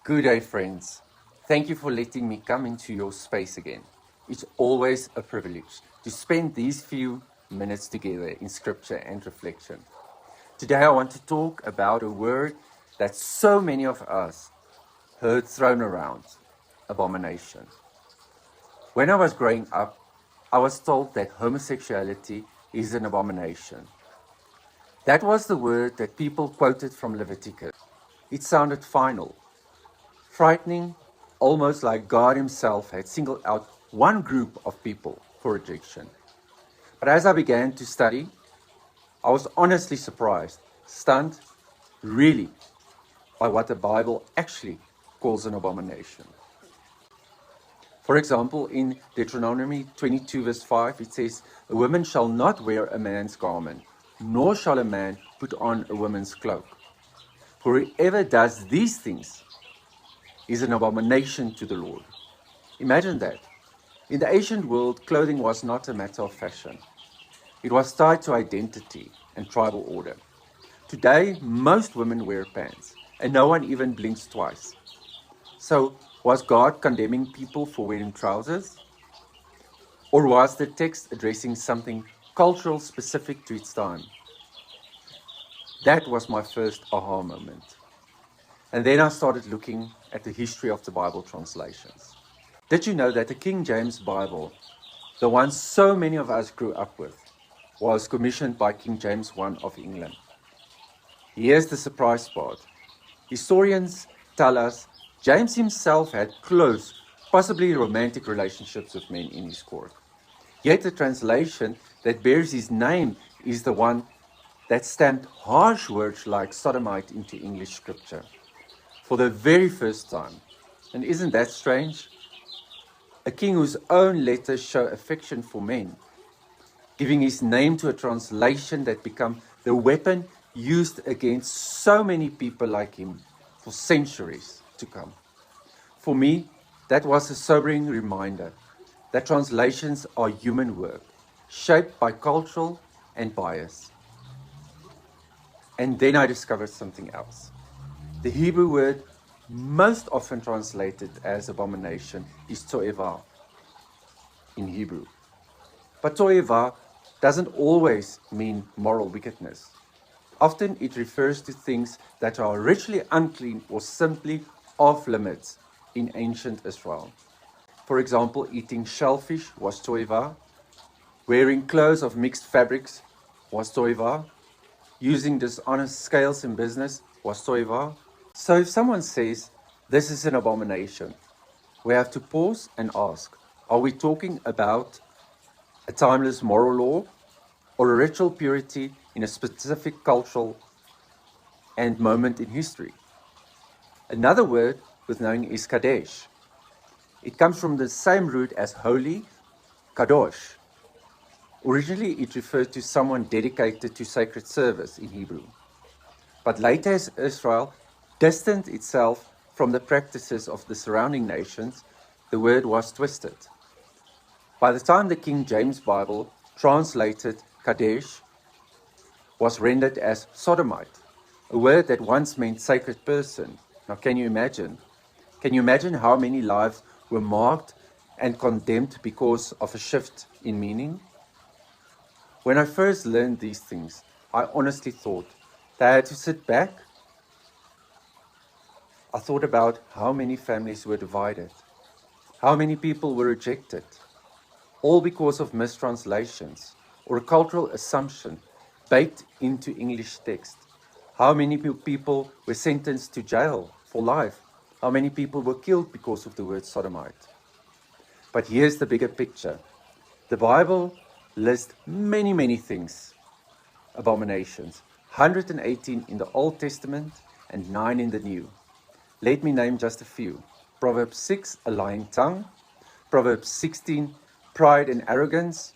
Good day, friends. Thank you for letting me come into your space again. It's always a privilege to spend these few minutes together in scripture and reflection. Today, I want to talk about a word that so many of us heard thrown around: abomination. When I was growing up, I was told that homosexuality is an abomination. That was the word that people quoted from Leviticus. It sounded final, frightening, almost like God Himself had singled out one group of people for rejection. But as I began to study, I was honestly surprised, stunned, really, by what the Bible actually calls an abomination. For example, in Deuteronomy 22 verse 5, it says, "A woman shall not wear a man's garment, nor shall a man put on a woman's cloak. For whoever does these things is an abomination to the Lord." Imagine that. In the ancient world, clothing was not a matter of fashion. It was tied to identity and tribal order. Today, most women wear pants, and no one even blinks twice. So, was God condemning people for wearing trousers? Or was the text addressing something cultural specific to its time? That was my first aha moment. And then I started looking at the history of the Bible translations. Did you know that the King James Bible, the one so many of us grew up with, was commissioned by King James I of England? Here's the surprise part. Historians tell us James himself had close, possibly romantic relationships with men in his court. Yet the translation that bears his name is the one that stamped harsh words like sodomite into English scripture for the very first time. And isn't that strange? A king whose own letters show affection for men, giving his name to a translation that became the weapon used against so many people like him for centuries to come. For me, that was a sobering reminder that translations are human work, shaped by cultural and bias. And then I discovered something else. The Hebrew word most often translated as abomination is to'eva in Hebrew. But to'eva doesn't always mean moral wickedness. Often it refers to things that are ritually unclean or simply off limits in ancient Israel. For example, eating shellfish was to'eva, wearing clothes of mixed fabrics was to'eva, using dishonest scales in business was to'eva. So if someone says this is an abomination, we have to pause and ask, are we talking about a timeless moral law or a ritual purity in a specific cultural and moment in history? Another word worth knowing is kadesh. It comes from the same root as holy, kadosh. Originally, it referred to someone dedicated to sacred service in Hebrew. But later, as Israel distanced itself from the practices of the surrounding nations, the word was twisted. By the time the King James Bible translated kadesh was rendered as sodomite, a word that once meant sacred person. Now, can you imagine? Can you imagine how many lives were marked and condemned because of a shift in meaning? When I first learned these things, I honestly thought that I had to sit back. I thought about how many families were divided, how many people were rejected, all because of mistranslations or a cultural assumption baked into English text. How many people were sentenced to jail for life? How many people were killed because of the word sodomite? But here's the bigger picture. The Bible lists many things, abominations, 118 in the Old Testament and 9 in the New. Let me name just a few. Proverbs 6, a lying tongue. Proverbs 16, pride and arrogance.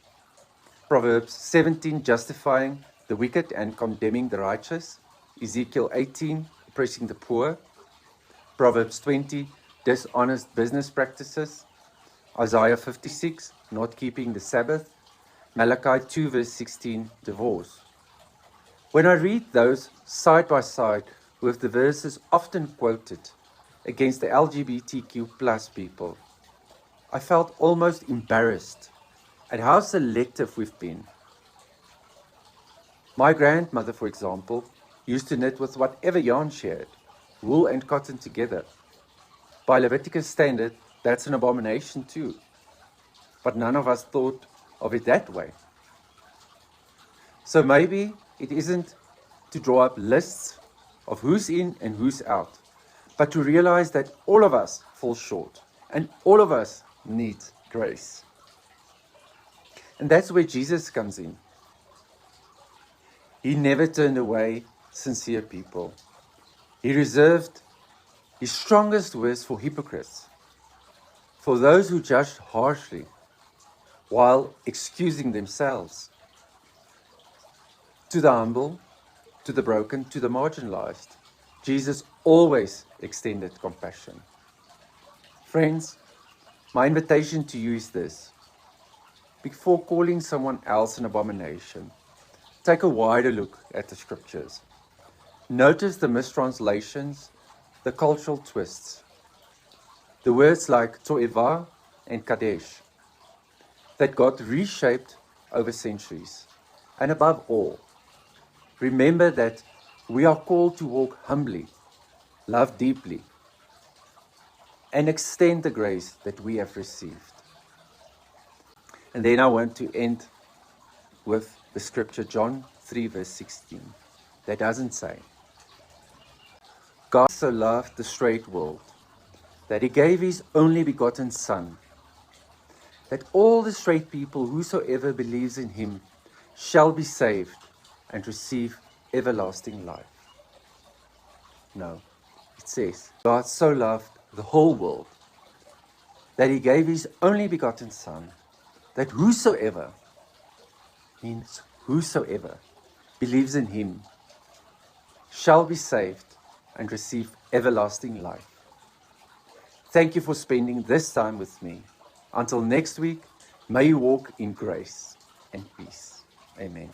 Proverbs 17, justifying the wicked and condemning the righteous. Ezekiel 18, oppressing the poor. Proverbs 20, dishonest business practices. Isaiah 56, not keeping the Sabbath. Malachi 2 verse 16, divorce. When I read those side by side with the verses often quoted against the LGBTQ plus people, I felt almost embarrassed at how selective we've been. My grandmother, for example, used to knit with whatever yarn she had, wool and cotton together. By Leviticus standard, that's an abomination too. But none of us thought of it that way. So maybe it isn't to draw up lists of who's in and who's out, but to realize that all of us fall short and all of us need grace. And that's where Jesus comes in. He never turned away sincere people. He reserved his strongest words for hypocrites, for those who judged harshly while excusing themselves. To the humble, to the broken, to the marginalized, Jesus always extended compassion. Friends, my invitation to you is this. Before calling someone else an abomination, take a wider look at the scriptures. Notice the mistranslations, the cultural twists. The words like to'eva and kadesh that got reshaped over centuries. And above all, remember that we are called to walk humbly, love deeply, and extend the grace that we have received. And then I want to end with the scripture, John 3 verse 16. That doesn't say, God so loved the straight world that he gave his only begotten Son, that all the straight people, whosoever believes in him, shall be saved and receive everlasting life. No, it says, God so loved the whole world that he gave his only begotten Son, that whosoever, means whosoever, believes in him shall be saved and receive everlasting life. Thank you for spending this time with me. Until next week, may you walk in grace and peace. Amen.